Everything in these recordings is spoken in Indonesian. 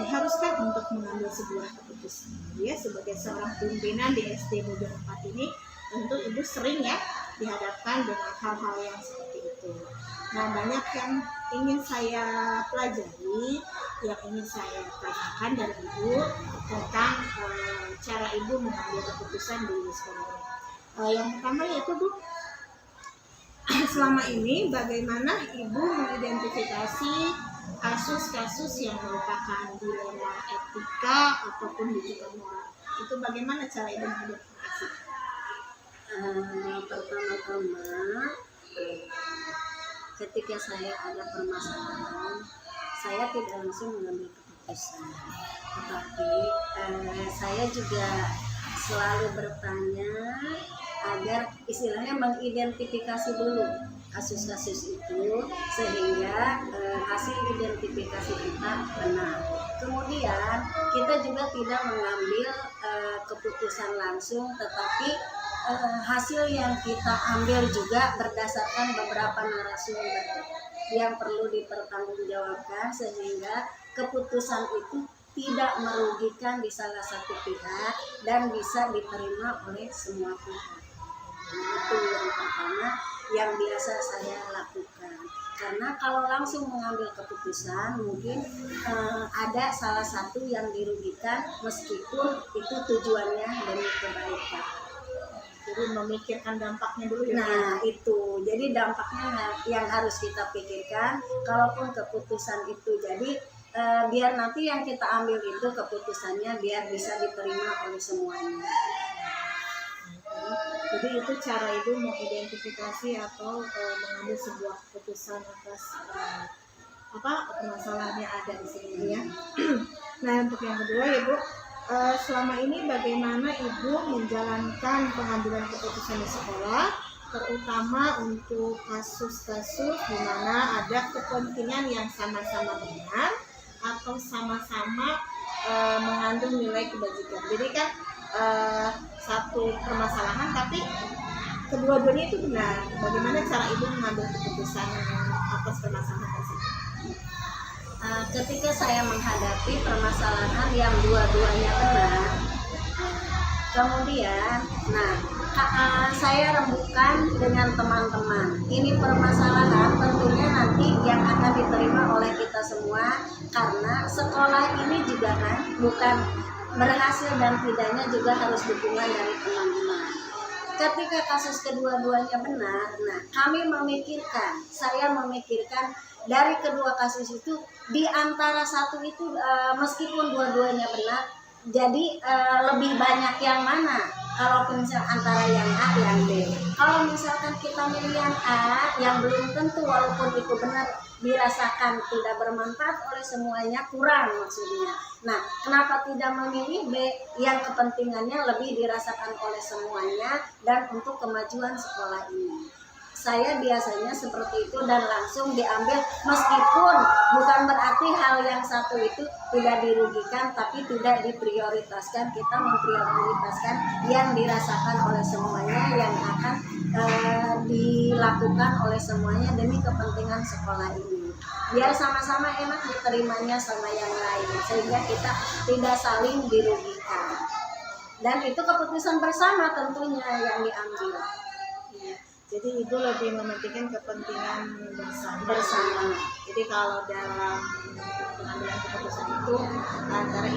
diharuskan untuk mengambil sebuah keputusan. Ya, sebagai seorang pimpinan di SD Negeri 4 ini, tentu ibu sering ya dihadapkan dengan hal-hal yang seperti itu. Nah, banyak yang ingin saya pelajari, yang ingin saya tanyakan dari ibu tentang cara ibu mengambil keputusan di sekolah. Yang pertama yaitu Bu, selama ini bagaimana ibu mengidentifikasi kasus-kasus yang merupakan dilema etika ataupun juga moral? Itu bagaimana cara ibu mengidentifikasi? Pertama-tama, ketika saya ada permasalahan, saya tidak langsung mengambil keputusan, tetapi saya juga selalu bertanya agar istilahnya mengidentifikasi dulu kasus-kasus itu sehingga hasil identifikasi kita benar. Kemudian kita juga tidak mengambil keputusan langsung, tetapi hasil yang kita ambil juga berdasarkan beberapa narasumber yang perlu dipertanggungjawabkan sehingga keputusan itu tidak merugikan di salah satu pihak dan bisa diterima oleh semua pihak. Nah, itu yang pertama yang biasa saya lakukan. Karena kalau langsung mengambil keputusan mungkin ada salah satu yang dirugikan meskipun itu tujuannya demi kebaikan. Jadi memikirkan dampaknya dulu ya. Nah itu, jadi dampaknya yang harus kita pikirkan. Kalaupun keputusan itu jadi biar nanti yang kita ambil itu keputusannya biar bisa diterima oleh semuanya. Jadi itu cara ibu mengidentifikasi atau mengambil sebuah keputusan atas permasalahan yang ada di sini ya. Nah, untuk yang kedua ibu, selama ini bagaimana ibu menjalankan pengambilan keputusan di sekolah, terutama untuk kasus-kasus di mana ada kepentingan yang sama-sama benar atau sama-sama mengandung nilai kebajikan. Jadi kan satu permasalahan tapi kedua-duanya itu benar. Bagaimana cara ibu mengambil keputusan atas permasalahan tersebut? Ketika saya menghadapi permasalahan yang dua-duanya benar, kemudian saya rembukan dengan teman-teman. Ini permasalahan tentunya nanti yang akan diterima oleh kita semua, karena sekolah ini juga kan bukan berhasil dan tidaknya juga harus dukungan dari teman-teman. Ketika kasus kedua-duanya benar, saya memikirkan dari kedua kasus itu, di antara satu itu meskipun dua-duanya benar, jadi lebih banyak yang mana? Kalau misalnya antara yang A yang B. Kalau misalkan kita milih yang A, yang belum tentu walaupun itu benar dirasakan tidak bermanfaat oleh semuanya, kurang maksudnya. Nah, kenapa tidak memilih B yang kepentingannya lebih dirasakan oleh semuanya dan untuk kemajuan sekolah ini? Saya biasanya seperti itu dan langsung diambil, meskipun bukan berarti hal yang satu itu tidak dirugikan, tapi tidak diprioritaskan. Kita memprioritaskan yang dirasakan oleh semuanya, yang akan dilakukan oleh semuanya demi kepentingan sekolah ini. Biar sama-sama enak diterimanya sama yang lain, sehingga kita tidak saling dirugikan. Dan itu keputusan bersama tentunya yang diambil. Jadi ibu lebih mementingkan kepentingan bersama. Jadi kalau dalam pengambilan keputusan itu antara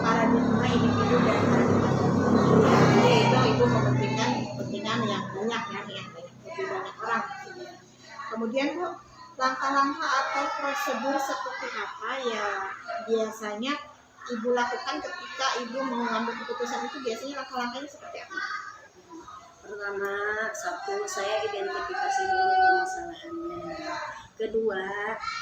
paradigma individu dan paradigma. Jadi itu ibu mementingkan kepentingan yang banyak lebih banyak orang. Kemudian Bu, langkah-langkah atau prosedur seperti apa ya biasanya ibu lakukan ketika ibu mengambil keputusan itu? Biasanya langkah-langkahnya seperti apa? Pertama, satu, saya identifikasi dulu permasalahannya. Kedua,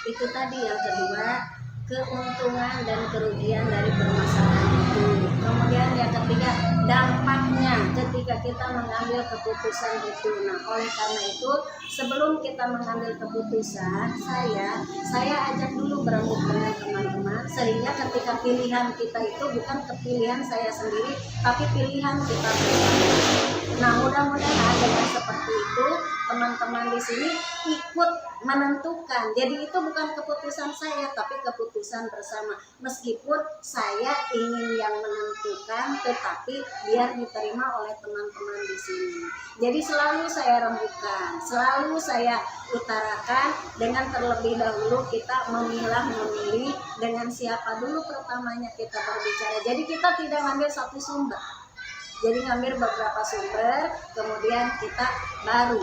itu tadi yang kedua, keuntungan dan kerugian dari permasalahan itu. Kemudian yang ketiga, dampaknya ketika kita mengambil keputusan itu. Nah, oleh karena itu, sebelum kita mengambil keputusan, saya ajak dulu berembuk dengan teman-teman sehingga ketika pilihan kita itu bukan kepilihan saya sendiri, tapi pilihan kita bersama. Nah, mudah-mudahan dengan seperti itu teman-teman di sini ikut menentukan. Jadi itu bukan keputusan saya, tapi keputusan bersama. Meskipun saya ingin yang menentukan, tetapi biar diterima oleh teman-teman di sini. Jadi selalu saya rembukan, selalu saya utarakan dengan terlebih dahulu kita memilih dengan siapa dulu pertamanya kita berbicara. Jadi kita tidak ngambil satu sumber. Jadi ngambil beberapa sumber, kemudian kita baru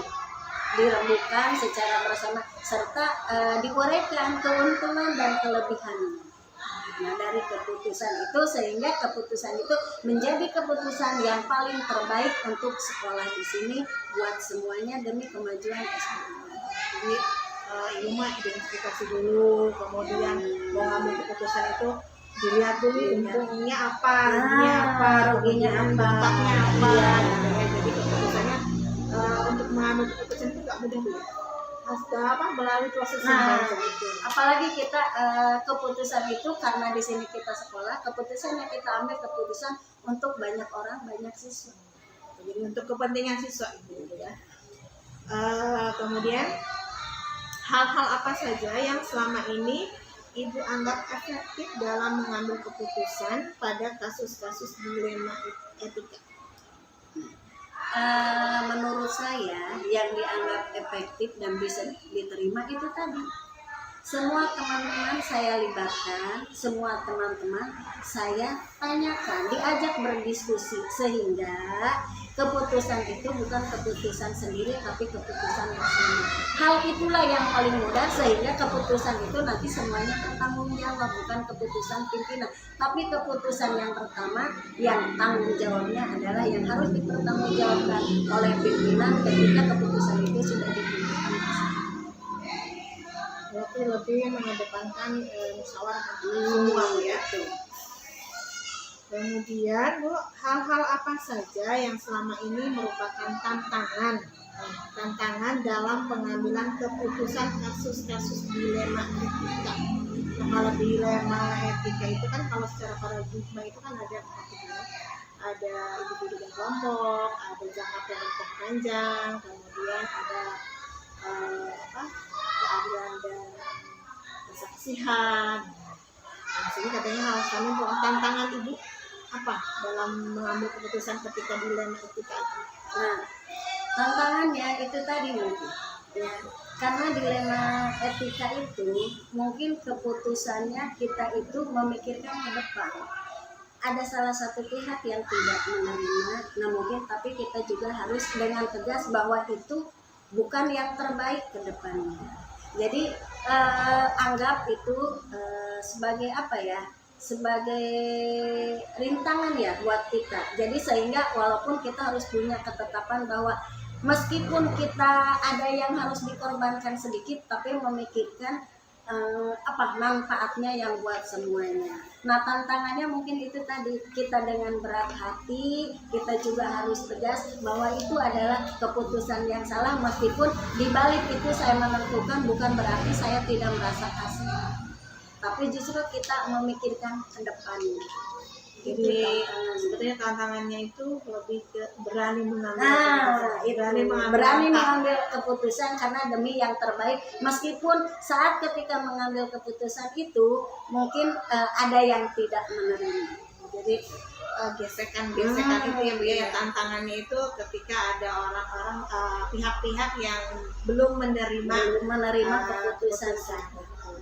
dirembukan secara bersama serta diuraikan keuntungan dan kelebihannya. Nah, dari keputusan itu sehingga keputusan itu menjadi keputusan yang paling terbaik untuk sekolah di sini buat semuanya demi kemajuan SDM. Jadi ibu mah identifikasi dulu, kemudian mau ngambil keputusan itu dilihat dulu untungnya apa, ruginya apa, dampaknya apa. Jadi keputusannya untuk mengambil keputusan itu nggak mudah dulu. Melalui proses yang itu. Apalagi kita keputusan itu karena di sini kita sekolah, keputusan yang kita ambil keputusan untuk banyak orang, banyak siswa. Jadi untuk kepentingan siswa gitu ya. Kemudian hal-hal apa saja yang selama ini Ibu anggap efektif dalam mengambil keputusan pada kasus-kasus dilema etika? Menurut saya yang dianggap efektif dan bisa diterima itu tadi. Semua teman-teman saya libatkan, semua teman-teman saya tanyakan, diajak berdiskusi sehingga keputusan itu bukan keputusan sendiri tapi keputusan bersama. Hal itulah yang paling mudah sehingga keputusan itu nanti semuanya bertanggung jawab, bukan keputusan pimpinan. Tapi keputusan yang pertama yang tanggung jawabnya adalah yang harus dipertanggungjawabkan oleh pimpinan ketika keputusan itu sudah diputuskan bersama. Berarti lebih mengedepankan musyawarah semua ya. Kemudian Bu, hal-hal apa saja yang selama ini merupakan tantangan dalam pengambilan keputusan kasus-kasus dilema etika? Nah, kalau dilema etika itu kan kalau secara paradigma itu kan ada individu dan kelompok, ada jangka pendek panjang, kemudian ada keadilan dan kesaksian. Nah, sini katanya hal kami tantangan Ibu apa dalam mengambil keputusan ketika dilema etika itu? Nah, tantangannya itu tadi mungkin ya, karena dilema etika itu mungkin keputusannya kita itu memikirkan ke depan. Ada salah satu pihak yang tidak menerima, nah mungkin tapi kita juga harus dengan tegas bahwa itu bukan yang terbaik ke depannya. Jadi anggap itu sebagai apa ya? Sebagai rintangan ya buat kita. Jadi sehingga walaupun kita harus punya ketetapan bahwa meskipun kita ada yang harus dikorbankan sedikit, tapi memikirkan manfaatnya yang buat semuanya. Nah, tantangannya mungkin itu tadi, kita dengan berat hati, kita juga harus tegas bahwa itu adalah keputusan yang salah, meskipun di balik itu saya menentukan bukan berarti saya tidak merasa kasih, tapi justru kita memikirkan ke depannya. Jadi sebetulnya tantangannya itu lebih ke berani mengambil berani mengambil keputusan karena demi yang terbaik, meskipun saat ketika mengambil keputusan itu mungkin ada yang tidak menerima. Jadi gesekan itu yang biaya tantangannya itu ketika ada orang-orang pihak-pihak yang belum menerima keputusan.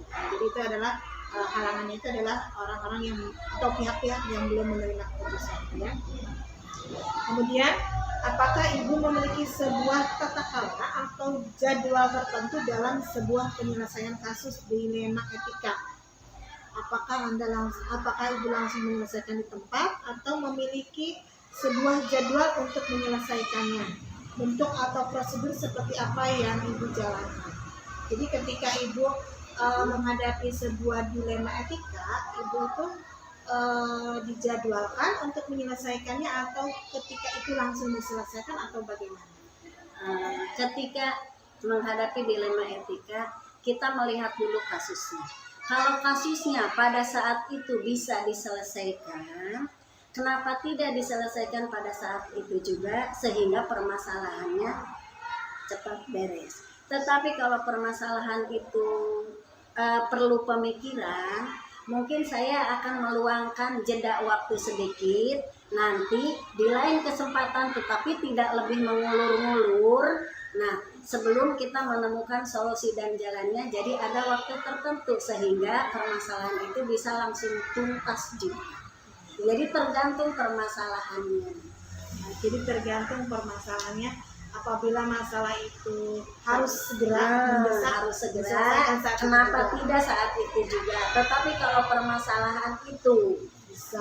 Jadi itu adalah halangannya itu adalah orang-orang yang atau pihak-pihak yang belum menerima keputusan ya. Kemudian apakah Ibu memiliki sebuah tata cara atau jadwal tertentu dalam sebuah penyelesaian kasus dilema etika? Apakah Ibu langsung menyelesaikan di tempat atau memiliki sebuah jadwal untuk menyelesaikannya? Bentuk atau prosedur seperti apa yang Ibu jalankan? Jadi ketika Ibu menghadapi sebuah dilema etika, Ibu itu dijadwalkan untuk menyelesaikannya atau ketika itu langsung diselesaikan atau bagaimana? Ketika menghadapi dilema etika, kita melihat dulu kasusnya. Kalau kasusnya pada saat itu bisa diselesaikan, kenapa tidak diselesaikan pada saat itu juga sehingga permasalahannya cepat beres. Tetapi kalau permasalahan itu perlu pemikiran, mungkin saya akan meluangkan jeda waktu sedikit nanti di lain kesempatan, tetapi tidak lebih mengulur-ngulur. Nah, sebelum kita menemukan solusi dan jalannya, jadi ada waktu tertentu sehingga permasalahan itu bisa langsung tuntas juga. Jadi tergantung permasalahannya. Nah, jadi tergantung permasalahannya. Apabila masalah itu harus segera mendesak, harus segera, diselesaikan saat kenapa itu juga. tidak saat itu juga. Tetapi kalau permasalahan itu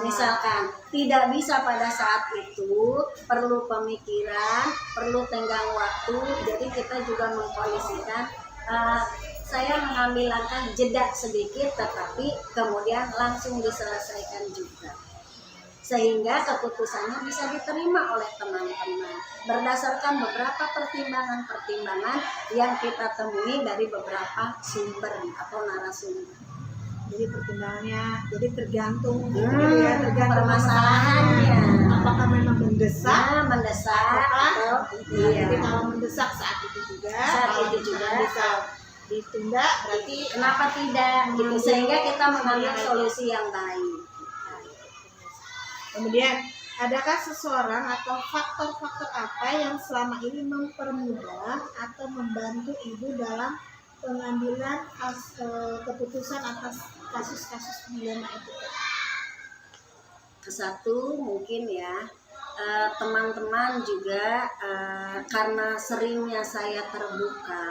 misalkan tidak bisa pada saat itu, perlu pemikiran, perlu tenggang waktu, jadi kita juga mengkondisikan saya mengambil langkah jeda sedikit, tetapi kemudian langsung diselesaikan juga, sehingga keputusannya bisa diterima oleh teman-teman berdasarkan beberapa pertimbangan-pertimbangan yang kita temui dari beberapa sumber atau narasumber. Jadi pertimbangannya, jadi tergantung tergantung permasalahannya. Apakah memang mendesak, atau jadi kalau mendesak saat itu juga, kalau bisa ditunda, berarti kenapa tidak gitu, sehingga kita mengambil solusi yang baik. Kemudian, adakah seseorang atau faktor-faktor apa yang selama ini mempermudah atau membantu ibu dalam pengambilan keputusan atas kasus-kasus dilema etika? Kesatu mungkin ya, teman-teman juga karena seringnya saya terbuka.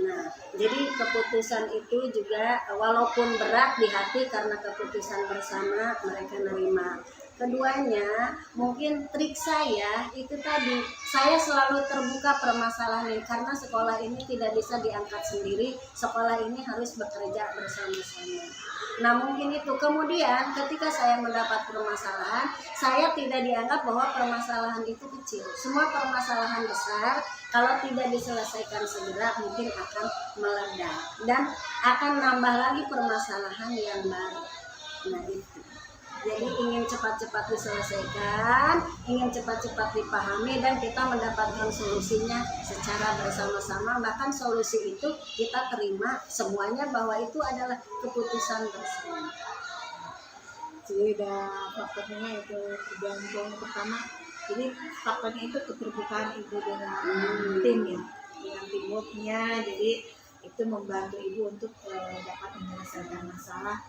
Nah, jadi keputusan itu juga walaupun berat di hati karena keputusan bersama mereka nerima. Keduanya, mungkin trik saya itu tadi, saya selalu terbuka permasalahan ini karena sekolah ini tidak bisa diangkat sendiri, sekolah ini harus bekerja bersama-sama. Nah, mungkin itu. Kemudian ketika saya mendapat permasalahan, saya tidak dianggap bahwa permasalahan itu kecil. Semua permasalahan besar kalau tidak diselesaikan segera mungkin akan meledak dan akan nambah lagi permasalahan yang baru. Nah, itu. Jadi ingin cepat-cepat diselesaikan, ingin cepat-cepat dipahami, dan kita mendapatkan solusinya secara bersama-sama. Bahkan solusi itu kita terima semuanya bahwa itu adalah keputusan bersama. Jadi ada faktornya itu tergantung pertama. Jadi faktornya itu keterbukaan ibu dengan tim ya, dengan teamworknya. Jadi itu membantu ibu untuk dapat menyelesaikan masalah.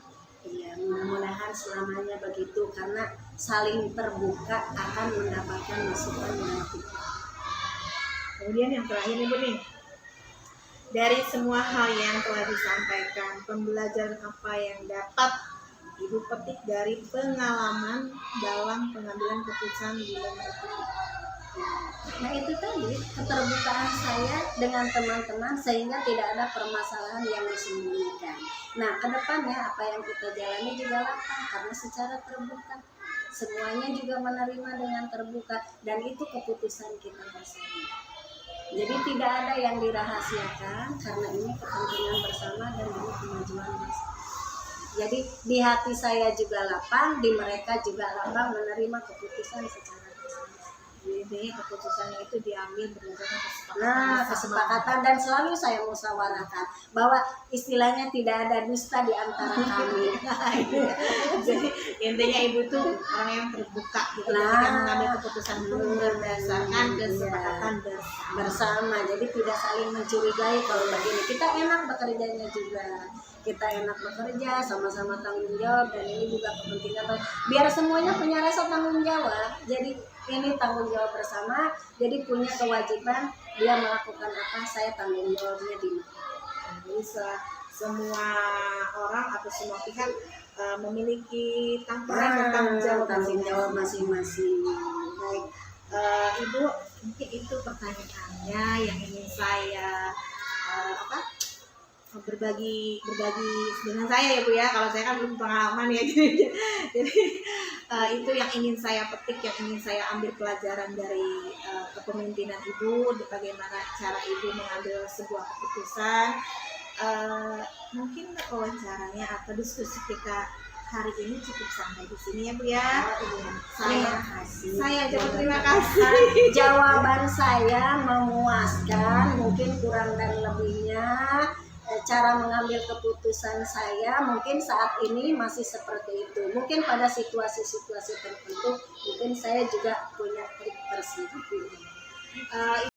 Iya, mudah-mudahan selamanya begitu karena saling terbuka akan mendapatkan masukan yang lebih. Kemudian yang terakhir ibu nih, dari semua hal yang telah disampaikan, pembelajaran apa yang dapat ibu petik dari pengalaman dalam pengambilan keputusan dilema etika? Nah, itu tadi keterbukaan saya dengan teman-teman sehingga tidak ada permasalahan yang disembunyikan. Nah, kedepannya apa yang kita jalani juga lapang karena secara terbuka semuanya juga menerima dengan terbuka, dan itu keputusan kita bersama. Jadi tidak ada yang dirahasiakan karena ini kepentingan bersama dan ini kemajuan bersama. Jadi di hati saya juga lapang, di mereka juga lapang menerima keputusan secara bersama. Jadi keputusannya itu diambil berdasarkan kesepakatan. Nah, kesepakatan, dan selalu saya musyawarahkan bahwa istilahnya tidak ada dusta di antara kami. Jadi intinya ibu tuh orang yang terbuka gitu, ketika mengambil keputusan pun berdasarkan kesepakatan bersama. Jadi tidak saling mencurigai kalau begini. Kita enak bekerjanya juga. Kita enak bekerja, sama-sama tanggung jawab, dan ini juga kepentingan. Biar semuanya punya rasa tanggung jawab. Jadi ini tanggung jawab bersama, jadi punya kewajiban dia melakukan apa, saya tanggung jawabnya di mana. Jadi semua orang atau semua pihak memiliki tanggung jawab masing-masing. Baik, ibu, mungkin itu pertanyaannya yang ingin saya berbagi dengan saya ya Bu ya. Kalau saya kan belum pengalaman ya, jadi itu yang ingin saya petik, yang ingin saya ambil pelajaran dari kepemimpinan ibu, bagaimana cara ibu mengambil sebuah keputusan. Mungkin wawancaranya atau diskusi kita hari ini cukup sampai di sini ya Bu ya. Terima kasih. Saya juga terima kasih. Jawaban saya memuaskan, mungkin kurang dan lebihnya cara mengambil keputusan saya mungkin saat ini masih seperti itu. Mungkin pada situasi-situasi tertentu mungkin saya juga punya trik tersendiri.